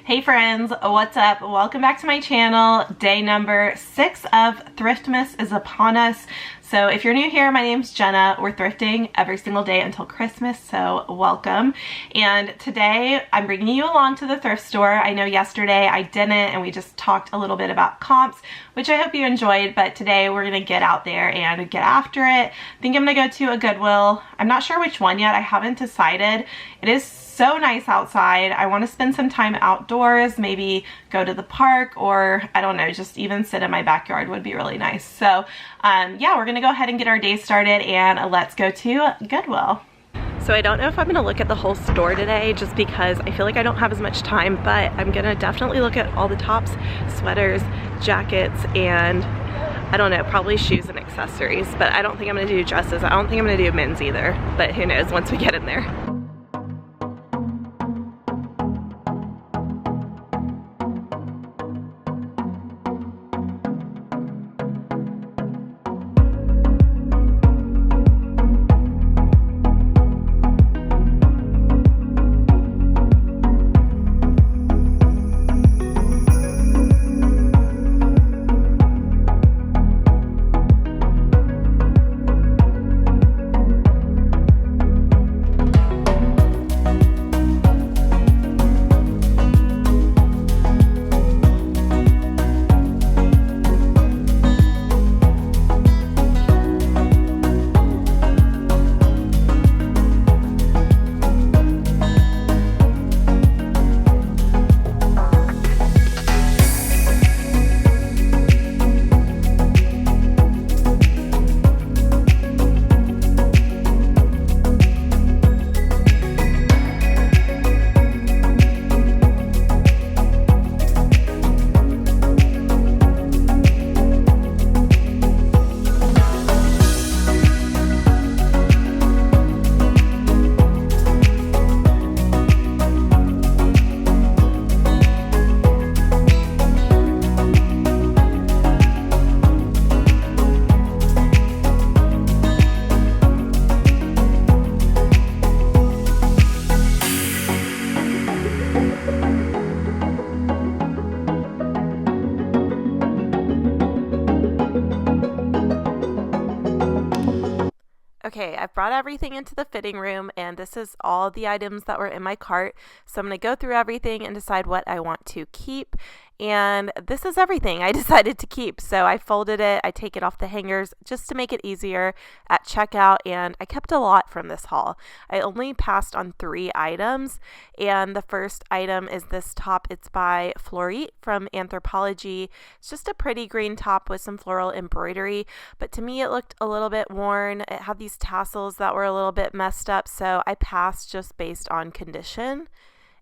Hey friends, what's up? Welcome back to my channel. Day number 6 of Thriftmas is upon us. So if you're new here, my name's Jenna. We're thrifting every single day until Christmas, so welcome. And today I'm bringing you along to the thrift store. I know yesterday I didn't, and we just talked a little bit about comps, which I hope you enjoyed, but today we're gonna get out there and get after it. I think I'm gonna go to a Goodwill. I'm not sure which one yet. I haven't decided. It is so nice outside. I want to spend some time outdoors, maybe go to the park, or I don't know, just even sit in my backyard would be really nice. So yeah, we're gonna go ahead and get our day started, and let's go to Goodwill. So I don't know if I'm gonna look at the whole store today just because I feel like I don't have as much time, but I'm gonna definitely look at all the tops, sweaters, jackets, and I don't know, probably shoes and accessories, but I don't think I'm gonna do dresses. I don't think I'm gonna do men's either, but who knows once we get in there. Okay, I've brought everything into the fitting room, and this is all the items that were in my cart. So I'm going to go through everything and decide what I want to keep. And this is everything I decided to keep. So I folded it, I take it off the hangers just to make it easier at checkout, and I kept a lot from this haul. I only passed on 3 items, and the first item is this top. It's by Wright from Anthropologie. It's just a pretty green top with some floral embroidery, but to me it looked a little bit worn. It had these tassels that were a little bit messed up, so I passed just based on condition.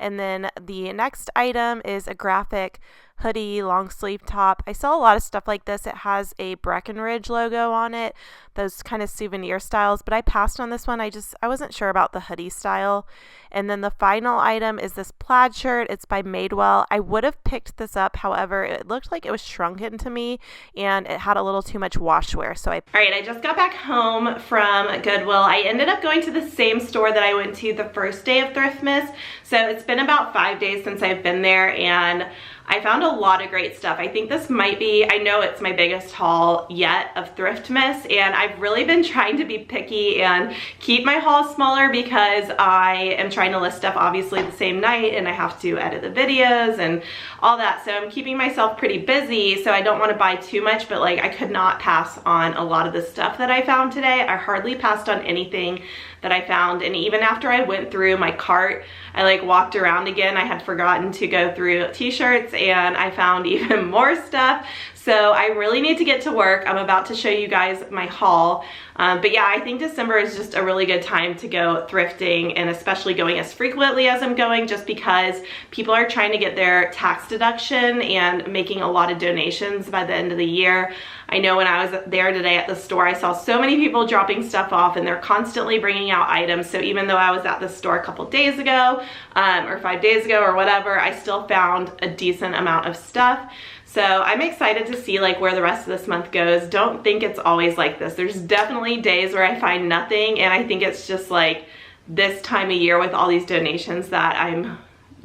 And then the next item is a graphic hoodie long sleeve top. I saw a lot of stuff like this. It has a Breckenridge logo on it, those kind of souvenir styles, but I passed on this one. I wasn't sure about the hoodie style. And then the final item is this plaid shirt. It's by Madewell. I would have picked this up, however, it looked like it was shrunken to me and it had a little too much washwear. So all right, I just got back home from Goodwill. I ended up going to the same store that I went to the first day of Thriftmas. So it's been about 5 days since I've been there, and I found a lot of great stuff. I think this might be, I know it's my biggest haul yet of Thriftmas, and I've really been trying to be picky and keep my haul smaller because I am trying to list stuff obviously the same night, and I have to edit the videos and all that. So I'm keeping myself pretty busy, so I don't want to buy too much, but like I could not pass on a lot of the stuff that I found today. I hardly passed on anything that I found, and even after I went through my cart, I like walked around again. I had forgotten to go through t-shirts, and I found even more stuff. So I really need to get to work. I'm about to show you guys my haul. But yeah, I think December is just a really good time to go thrifting, and especially going as frequently as I'm going, just because people are trying to get their tax deduction and making a lot of donations by the end of the year. I know when I was there today at the store, I saw so many people dropping stuff off, and they're constantly bringing out items. So even though I was at the store a couple days ago, or 5 days ago or whatever, I still found a decent amount of stuff. So I'm excited to see like where the rest of this month goes. Don't think it's always like this. There's definitely days where I find nothing, and I think it's just like this time of year with all these donations that I'm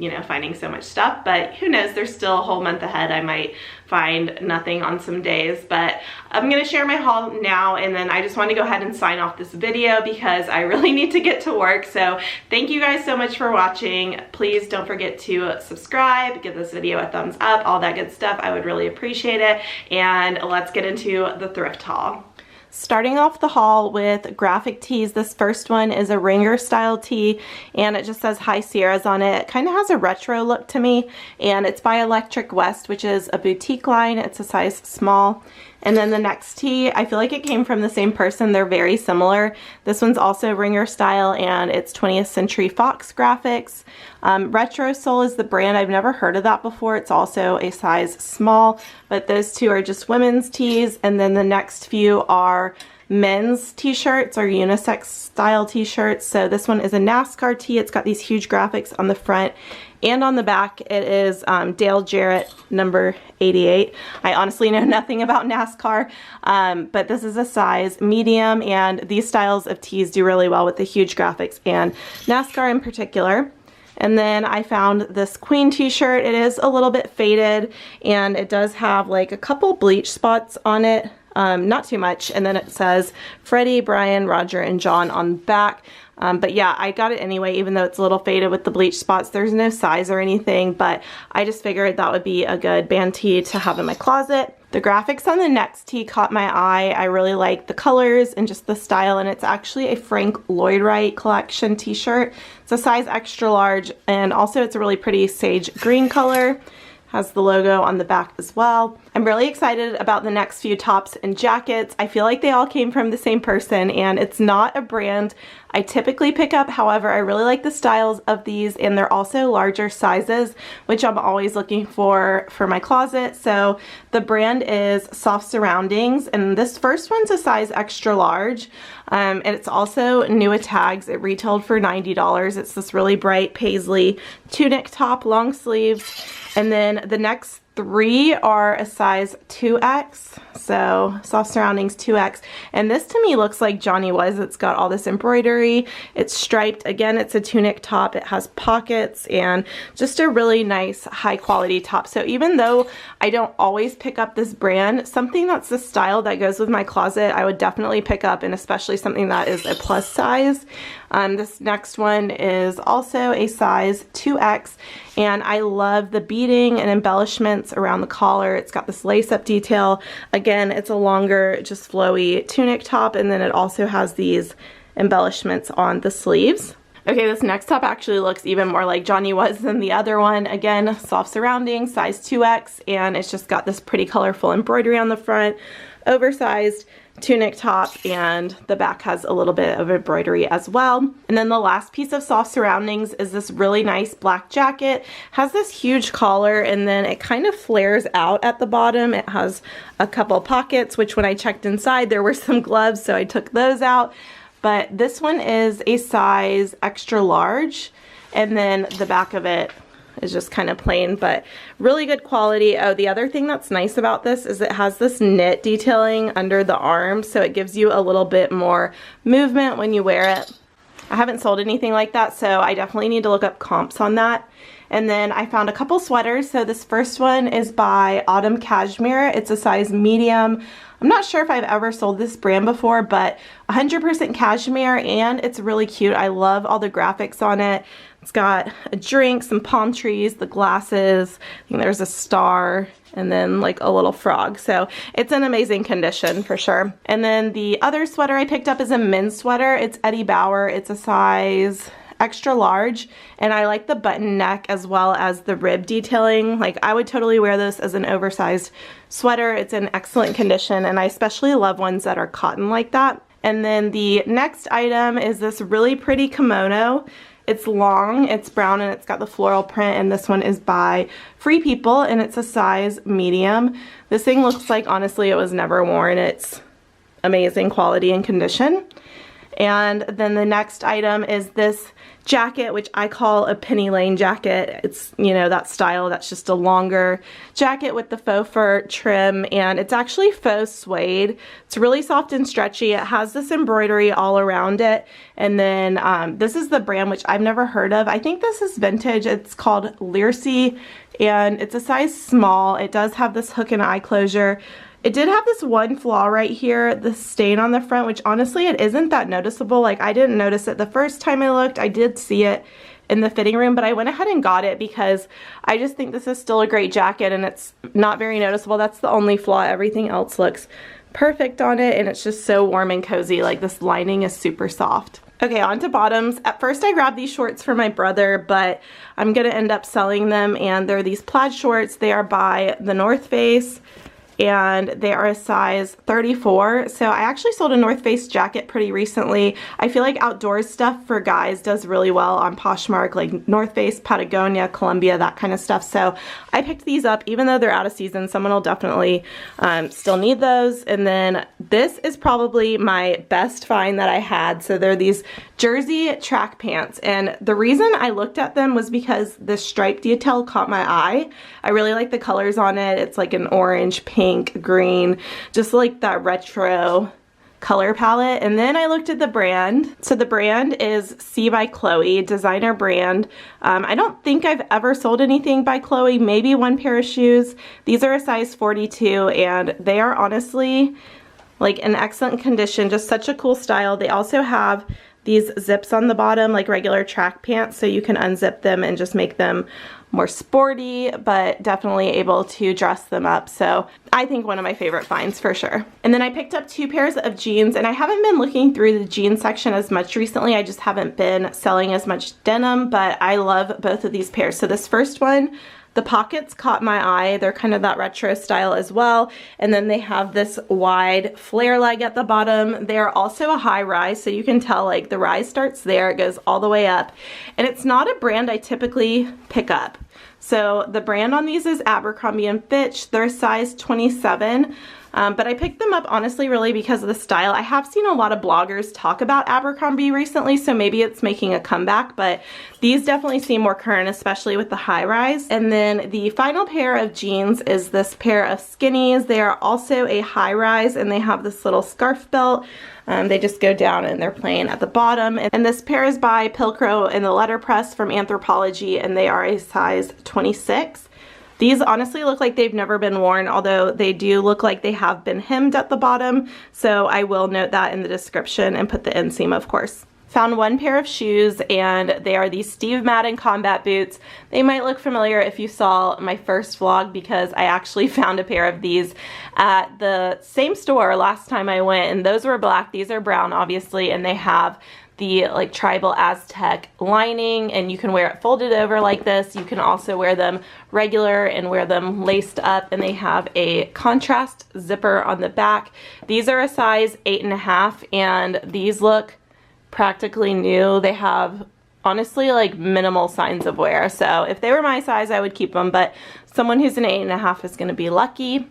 you know, finding so much stuff, but who knows, there's still a whole month ahead. I might find nothing on some days, but I'm gonna share my haul now, and then I just want to go ahead and sign off this video because I really need to get to work. So thank you guys so much for watching. Please don't forget to subscribe, give this video a thumbs up, all that good stuff. I would really appreciate it, and let's get into the thrift haul. Starting off the haul with graphic tees. This first one is a ringer style tee, and it just says High Sierras on it. It kind of has a retro look to me, and it's by Electric West, which is a boutique line. It's a size small. And then the next tee, I feel like it came from the same person. They're very similar. This one's also ringer style, and it's 20th Century Fox graphics. Retro Soul is the brand. I've never heard of that before. It's also a size small, but those two are just women's tees. And then the next few are men's t-shirts or unisex style t-shirts. So this one is a Nascar tee. It's got these huge graphics on the front and on the back. It is Dale Jarrett number 88. I honestly know nothing about NASCAR, but this is a size medium, and these styles of tees do really well with the huge graphics and NASCAR in particular. And then I found this Queen t-shirt. It is a little bit faded, and it does have like a couple bleach spots on it. Not too much. And then it says Freddie, Brian, Roger, and John on the back. But yeah, I got it anyway, even though it's a little faded with the bleach spots. There's no size or anything, but I just figured that would be a good band tee to have in my closet. The graphics on the next tee caught my eye. I really like the colors and just the style, and it's actually a Frank Lloyd Wright collection t-shirt. It's a size extra large, and also it's a really pretty sage green color. Has the logo on the back as well. I'm really excited about the next few tops and jackets. I feel like they all came from the same person, and it's not a brand I typically pick up. However, I really like the styles of these, and they're also larger sizes, which I'm always looking for my closet. So the brand is Soft Surroundings, and this first one's a size extra large, and it's also new at tags. It retailed for $90. It's this really bright paisley tunic top, long sleeves, and then the next three are a size 2X, so Soft Surroundings 2X, and this to me looks like Johnny Was. It's got all this embroidery, it's striped. Again, it's a tunic top, it has pockets, and just a really nice high quality top. So even though I don't always pick up this brand, something that's the style that goes with my closet, I would definitely pick up, and especially something that is a plus size. This next one is also a size 2X, and I love the beading and embellishments around the collar. It's got this lace-up detail. Again, it's a longer, just flowy tunic top, and then it also has these embellishments on the sleeves. Okay, this next top actually looks even more like Johnny Was than the other one. Again, Soft Surroundings, size 2X, and it's just got this pretty colorful embroidery on the front, oversized tunic top, and the back has a little bit of embroidery as well. And then the last piece of Soft Surroundings is this really nice black jacket. Has this huge collar, and then it kind of flares out at the bottom. It has a couple pockets, which when I checked inside there were some gloves, so I took those out. But this one is a size extra large, and then the back of it is just kind of plain, but really good quality. Oh, the other thing that's nice about this is it has this knit detailing under the arms, so it gives you a little bit more movement when you wear it. I haven't sold anything like that, so I definitely need to look up comps on that. And then I found a couple sweaters. So this first one is by Autumn Cashmere. It's a size medium. I'm not sure if I've ever sold this brand before, but 100% cashmere, and it's really cute. I love all the graphics on it. It's got a drink, some palm trees, the glasses, I think there's a star, and then like a little frog. So it's in amazing condition for sure. And then the other sweater I picked up is a men's sweater. It's Eddie Bauer. It's a size extra large, and I like the button neck as well as the rib detailing. Like, I would totally wear this as an oversized sweater. It's in excellent condition, and I especially love ones that are cotton like that. And then the next item is this really pretty kimono. It's long, it's brown, and it's got the floral print, and this one is by Free People, and it's a size medium. This thing looks like, honestly, it was never worn. It's amazing quality and condition. And then the next item is this jacket, which I call a penny lane jacket. It's, you know, that style that's just a longer jacket with the faux fur trim, and it's actually faux suede. It's really soft and stretchy. It has this embroidery all around it. And then this is the brand, which I've never heard of. I think this is vintage. It's called Learcy, and it's a size small. It does have this hook and eye closure. It did have this one flaw right here, the stain on the front, which honestly it isn't that noticeable. Like, I didn't notice it the first time I looked. I did see it in the fitting room, but I went ahead and got it because I just think this is still a great jacket and it's not very noticeable. That's the only flaw. Everything else looks perfect on it, and it's just so warm and cozy. Like, this lining is super soft. Okay, on to bottoms. At first I grabbed these shorts for my brother, but I'm gonna end up selling them, and they're these plaid shorts. They are by the North Face, and they are a size 34. So I actually sold a North Face jacket pretty recently. I feel like outdoors stuff for guys does really well on Poshmark, like North Face, Patagonia, Columbia, that kind of stuff. So I picked these up, even though they're out of season. Someone will definitely still need those. And then this is probably my best find that I had. So they're these jersey track pants, and the reason I looked at them was because the stripe detail caught my eye. I really like the colors on it. It's like an orange, pink, green, just like that retro color palette. And then I looked at the brand. So the brand is C by Chloe, designer brand. I don't think I've ever sold anything by Chloe, maybe one pair of shoes. These are a size 42, and they are honestly like in excellent condition, just such a cool style. They also have these zips on the bottom like regular track pants, so you can unzip them and just make them more sporty, but definitely able to dress them up. So I think one of my favorite finds for sure. And then I picked up 2 pairs of jeans, and I haven't been looking through the jeans section as much recently. I just haven't been selling as much denim, but I love both of these pairs. So this first one, the pockets caught my eye. They're kind of that retro style as well. And then they have this wide flare leg at the bottom. They're also a high rise, so you can tell like the rise starts there, it goes all the way up. And it's not a brand I typically pick up. So the brand on these is Abercrombie & Fitch. They're size 27. But I picked them up honestly really because of the style. I have seen a lot of bloggers talk about Abercrombie recently, so maybe it's making a comeback, but these definitely seem more current, especially with the high rise. And then the final pair of jeans is this pair of skinnies. They are also a high rise, and they have this little scarf belt. They just go down and they're plain at the bottom. And this pair is by Pilcrow in the letterpress from Anthropologie, and they are a size 26. These honestly look like they've never been worn, although they do look like they have been hemmed at the bottom. So I will note that in the description and put the inseam, of course. Found 1 pair of shoes, and they are these Steve Madden combat boots. They might look familiar if you saw my first vlog, because I actually found a pair of these at the same store last time I went, and those were black. These are brown, obviously, and they have the like tribal Aztec lining, and you can wear it folded over like this. You can also wear them regular and wear them laced up, and they have a contrast zipper on the back. These are a size 8.5, and these look practically new. They have honestly like minimal signs of wear, so if they were my size I would keep them, but someone who's an 8.5 is going to be lucky.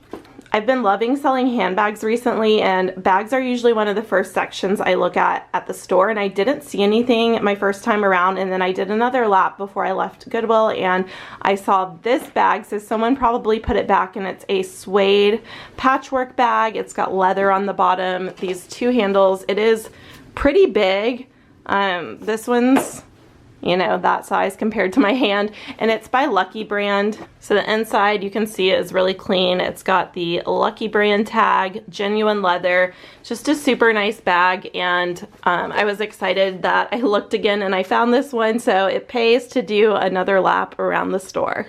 I've been loving selling handbags recently, and bags are usually one of the first sections I look at the store, and I didn't see anything my first time around, and then I did another lap before I left Goodwill, and I saw this bag. So someone probably put it back, and it's a suede patchwork bag. It's got leather on the bottom, these 2 handles. It is pretty big. This one's, you know, that size compared to my hand, and it's by Lucky brand. So the inside, you can see it is really clean. It's got the Lucky brand tag, genuine leather, just a super nice bag. And I was excited that I looked again and I found this one, so it pays to do another lap around the store.